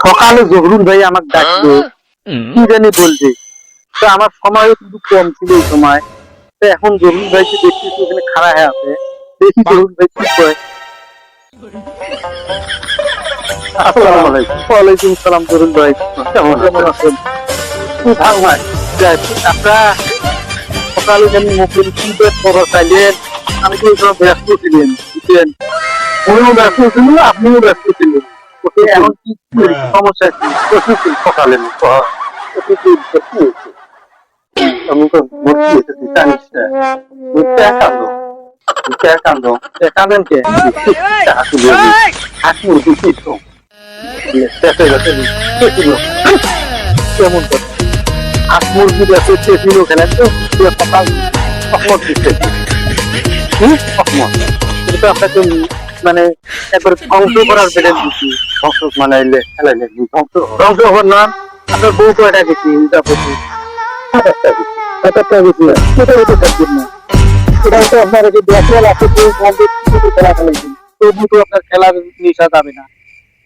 সকালে জহরুল ভাই আমাকে ডাকলো, কি জানি বলবে। তো আমার সময় কিন্তু কম ছিল এই সময়। তো এখন জহরুল ভাইকে দেখতেছি এখানে খাড়া হয়ে আছে, দেখি জহরুল ভাই কি কয়। আসসালামু আলাইকুম। ওয়ালাইকুম সালাম জহরুল ভাই, কেমন আছেন? খুব ভালো ভাই। যাই, আপনারা সকালে যেন মুখের কি বেশ খবর চাইলেন, আমি তো এইসব ব্যস্ত ছিলেন, বুঝলেন। উনিও ব্যস্ত ছিল, আপনিও ব্যস্ত ছিলেন। ওকে এখন কি সমস্যা কি? সকালে আমি তো ভর্তি হয়েছি, জানিস না? ভর্তি একান্ত, ভর্তি একান্ত, একান্তেন কে? হাসি বলি, হাসি উঠি কি তো? পেটে গেছে, কেমন করে? হাঁস মুরগি আছে, চেপিল ওখানে তো সকাল সহমত দিচ্ছে। সহমত কিন্তু আপনাকে মানে একবার ধ্বংস করার বেড়ে দিচ্ছি। ধ্বংস মানে খেলাইলে ধ্বংস ধ্বংস হবার না। আপনার বউ কয়টা গেছি সাতটা গেছি সেটা হতে থাকবেন না। এটা তো আপনার যে ব্যাকওয়াল আছে খেলা খেলাইছেন, তবু তো আপনার খেলার নিশা যাবে না।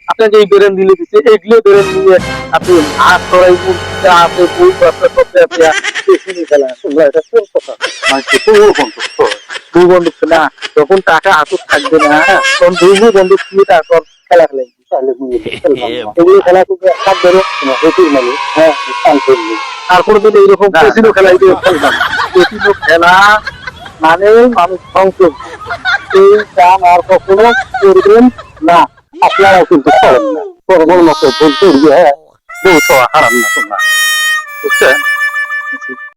আপনাকে এই বেরেন দিলে দিচ্ছে, এগুলো বেরেন নিয়ে আপনি হাত করাই মুরগিটা আছে বই বাচ্চা করতে আপনি খেলা শুনলা, এটা কোন কথা? দুই বন্ধু না, যখন টাকা হাতুর থাকবে না তখন দুই বন্ধু দিয়ে তারপর খেলা খেলাই এগুলো খেলা কিন্তু এক ধরে হতির মানে হ্যাঁ তারপরে যদি এইরকম কেসিনো খেলা খেলতাম। কেসিনো খেলা মানে মানুষ ধ্বংস, এই কাম আর কখনো করবেন না। আপনারাও কিন্তু করেন না, করবার মতো বলতে হ্যাঁ বউ তো হারাম না তোমরা, বুঝছেন?